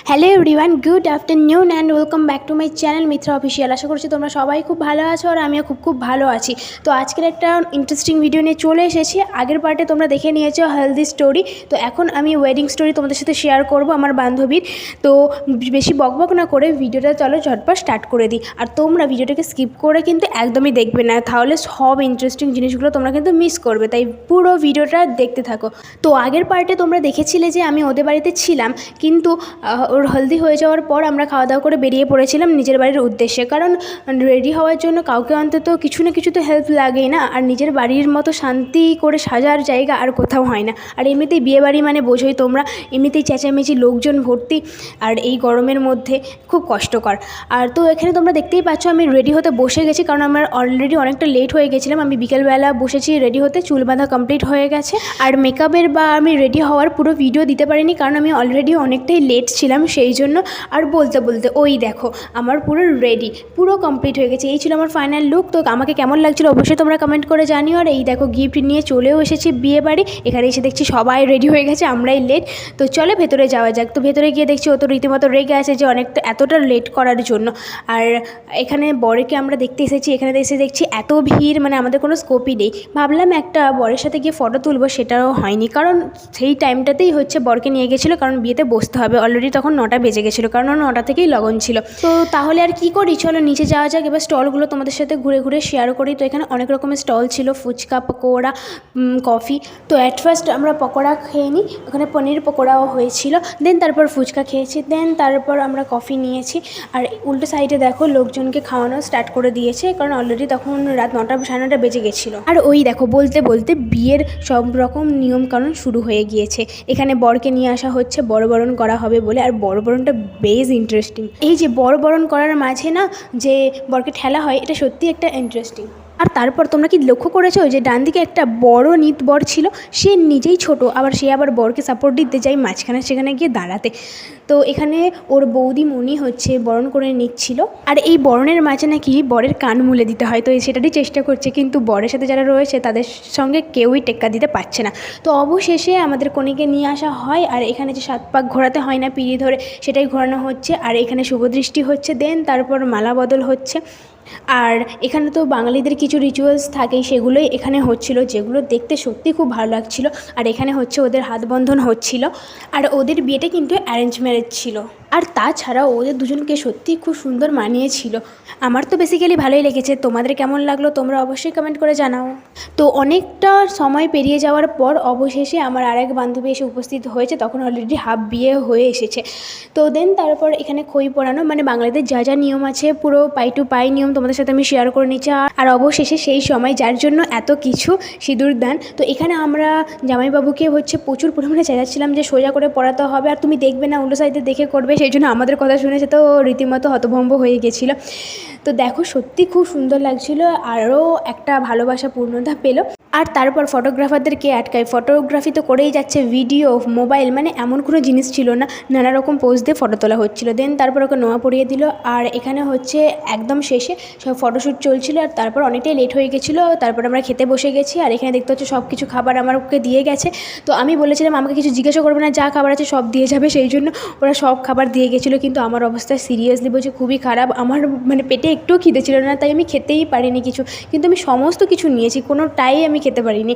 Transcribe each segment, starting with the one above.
Hello everyone, good afternoon and welcome back to my channel Mitra official. আশা করছি তোমরা সবাই খুব ভালো আছো আর আমিও খুব ভালো আছি। তো আজকের একটা ইন্টারেস্টিং ভিডিও নিয়ে চলে এসেছি। আগের পার্টে তোমরা দেখে নিয়েছো হেলদি স্টোরি, তো এখন আমি ওয়েডিং স্টোরি তোমাদের সাথে শেয়ার করব আমার বান্ধবীর। তো বেশি বকবক না করে ভিডিওটা চলো ঝটপট স্টার্ট করে দিই। আর তোমরা ভিডিওটাকে স্কিপ করে কিন্তু একদমই দেখবে না, তাহলে সব ইন্টারেস্টিং জিনিসগুলো তোমরা কিন্তু মিস করবে, তাই পুরো ভিডিওটা দেখতে থাকো। তো আগের পার্টে তোমরা দেখেছিলে যে আমি ওদের বাড়িতে ছিলাম, কিন্তু ওর হলদি হয়ে যাওয়ার পর আমরা খাওয়া দাওয়া করে বেরিয়ে পড়েছিলাম নিজের বাড়ির উদ্দেশ্যে। কারণ রেডি হওয়ার জন্য কাউকে অন্তত কিছু না কিছু তো হেল্প লাগেই না, আর নিজের বাড়ির মতো শান্তি করে সাজার জায়গা আর কোথাও হয় না। আর এমনিতেই বিয়ে বাড়ি মানে বোঝোই তোমরা, এমনিতেই চেঁচামেচি, লোকজন ভর্তি, আর এই গরমের মধ্যে খুব কষ্টকর। আর তো এখানে তোমরা দেখতেই পাচ্ছ আমি রেডি হতে বসে গেছি, কারণ আমার অলরেডি অনেকটা লেট হয়ে গেছিলাম। আমি বিকেলবেলা বসেছি রেডি হতে, চুল বাঁধা কমপ্লিট হয়ে গেছে। আর মেকআপের বা আমি রেডি হওয়ার পুরো ভিডিও দিতে পারিনি, কারণ আমি অলরেডি অনেকটাই লেট ছিলাম সেই জন্য। আর বলতে বলতে ওই দেখো আমার পুরো রেডি, পুরো কমপ্লিট হয়ে গেছে। এই ছিল আমার ফাইনাল লুক। তো আমাকে কেমন লাগছিল অবশ্যই তোমরা কমেন্ট করে জানিও। আর এই দেখো গিফট নিয়ে চলেও এসেছি বিয়ে বাড়ি। এখানে এসে দেখছি সবাই রেডি হয়ে গেছে, আমরাই লেট। তো চলে ভেতরে যাওয়া যাক। তো ভেতরে গিয়ে দেখছি ও তো রীতিমতো রেগে আছে যে এতটা লেট করার জন্য। আর এখানে বরকে আমরা দেখতে এসেছি, এখানে এসে দেখছি এত ভিড়, মানে আমাদের কোনো স্কোপই নেই। ভাবলাম একটা বরের সাথে গিয়ে ফটো তুলবো, সেটাও হয়নি, কারণ সেই টাইমটাতেই হচ্ছে বরকে নিয়ে গেছিলো, কারণ বিয়েতে বসতে হবে। অলরেডি তখন 9টা বেজে গেছিলো, কারণ 9টা থেকেই লগন ছিল। তো তাহলে আর কি করি, চলো নিচে যাওয়া যাক। এবার স্টলগুলো তোমাদের সাথে ঘুরে ঘুরে শেয়ার করি। তো এখানে অনেক রকমের স্টল ছিল, ফুচকা, পকোড়া, কফি। তো অ্যাট ফার্স্ট আমরা পকোড়া খেয়ে নিই, ওখানে পনির পকোড়াও হয়েছিল। দেন তারপর ফুচকা খেয়েছি, দেন তারপর আমরা কফি নিয়েছি। আর উল্টো সাইডে দেখো লোকজনকে খাওয়ানো স্টার্ট করে দিয়েছে, কারণ অলরেডি তখন রাত 9টা সাড়ে 9টা বেজে গেছিলো। আর ওই দেখো বলতে বলতে বিয়ের সব রকম নিয়মকানুন শুরু হয়ে গিয়েছে। এখানে বরকে নিয়ে আসা হচ্ছে, বরণ করা হবে বলে। আর বরণটা বেশ ইন্টারেস্টিং। এই যে বরণ করার মাঝে না যে বরকে ঠেলা হয়, এটা সত্যি একটা ইন্টারেস্টিং। আর তারপর তোমরা কি লক্ষ্য করেছো যে ডান দিকে একটা বড় নিত বর ছিল, সে নিজেই ছোট, সে আবার বরকে সাপোর্ট দিতে চাই মাঝখানে সেখানে গিয়ে দাঁড়াতে। তো এখানে ওর বৌদিমণি হচ্ছে বরণ করে নিচ্ছিল। আর এই বরণের মাঝে নাকি বরের কান মুলে দিতে হয়, তো সেটারই চেষ্টা করছে, কিন্তু বরের সাথে যারা রয়েছে তাদের সঙ্গে কেউই টেক্কা দিতে পারছে না। তো অবশেষে আমাদের কনেকে নিয়ে আসা হয়। আর এখানে যে 7 পাক ঘোরাতে হয় না পিঁড়ি ধরে, সেটাই ঘোরানো হচ্ছে। আর এখানে শুভদৃষ্টি হচ্ছে, দেন তারপর মালা বদল হচ্ছে। আর এখানে তো বাঙালিদের কিছু রিচুয়ালস থাকেই, সেগুলোই এখানে হচ্ছিল, যেগুলো দেখতে সত্যি খুব ভালো লাগছিল। আর এখানে হচ্ছে ওদের হাত বন্ধন হচ্ছিল। আর ওদের বিয়েটা কিন্তু অ্যারেঞ্জ ম্যারেজ ছিল। আর তাছাড়াও ওদের দুজনকে সত্যি খুব সুন্দর মানিয়েছিল। আমার তো বেসিক্যালি ভালোই লেগেছে। তোমাদের কেমন লাগলো তোমরা অবশ্যই কমেন্ট করে জানাও। তো অনেকটা সময় পেরিয়ে যাওয়ার পর অবশেষে আমার আরেক বান্ধবী এসে উপস্থিত হয়েছে, তখন অলরেডি হাফ বিয়ে হয়ে এসেছে। তো দেন তারপর এখানে খই পোড়ানো, মানে বাঙালিদের যা যা নিয়ম আছে পুরো পাই টু পাই নিয়ম তোমাদের সাথে আমি শেয়ার করে নিচ্ছি। আর অবশেষে সেই সময় যার জন্য এত কিছু সিঁদুর দান। তো এখানে আমরা জামাইবাবুকে হচ্ছে প্রচুর পরিমাণে চাইছিলাম যে সোজা করে পড়াতে হবে, আর তুমি দেখবে না উল্টো সাইডে দেখে করবে, সেই জন্য আমাদের কথা শুনেছে, তো রীতিমতো হতভম্ব হয়ে গেছিলো। তো দেখো সত্যি খুব সুন্দর লাগছিল, আরও একটা ভালোবাসা পূর্ণতা পেল। আর তারপর ফটোগ্রাফারদেরকে আটকায়, ফটোগ্রাফি তো করেই যাচ্ছে, ভিডিও, মোবাইল, মানে এমন কোনো জিনিস ছিল না, নানা রকম পোজ দিয়ে ফটো তোলা হচ্ছিলো। দেন তারপর ওকে নোয়া পরিয়ে দিল। আর এখানে হচ্ছে একদম শেষে সব ফটোশ্যুট চলছিল। আর তারপর অনেকটাই লেট হয়ে গেছিলো, তারপর আমরা খেতে বসে গেছি। আর এখানে দেখতে হচ্ছে সব কিছু খাবার আমাকে দিয়ে গেছে। তো আমি বলেছিলাম আমাকে কিছু জিজ্ঞাসা করবে না, যা খাবার আছে সব দিয়ে যাবে, সেই জন্য ওরা সব খাবার দিয়ে গেছিলো। কিন্তু আমার অবস্থা সিরিয়াসলি বলছে খুবই খারাপ, আমার মানে পেটে একটুও খিদে ছিল না, তাই আমি খেতেই পারিনি কিছু। কিন্তু আমি সমস্ত কিছু নিয়েছি, কোনোটাই আমি খেতে পারিনি।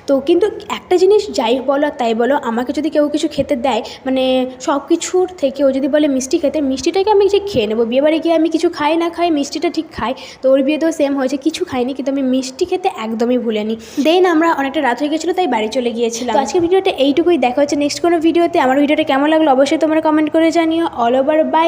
তো কিন্তু একটা জিনিস যাই বলো আর তাই বলো, আমাকে যদি কেউ কিছু খেতে দেয়, মানে সব কিছুর থেকেও যদি বলে মিষ্টি খেতে, মিষ্টিটাকে আমি যে খেয়ে নেবো। বিয়েবাড়ি গিয়ে আমি কিছু খাই না খাই, মিষ্টিটা ঠিক খাই। তো ওর বিয়েতেও সেম হয়েছে, কিছু খাইনি, কিন্তু আমি মিষ্টি খেতে একদমই ভুলিনি। দেন আমরা অনেকটা রাত হয়ে গেছিলো, তাই বাড়ি চলে গিয়েছিলাম। তো আজকের ভিডিওটা এইটুকুই, দেখা হচ্ছে নেক্সট কোনো ভিডিওতে। আমার ভিডিওটা কেমন লাগলো অবশ্যই তোমরা কমেন্ট করে জানিও। All over by.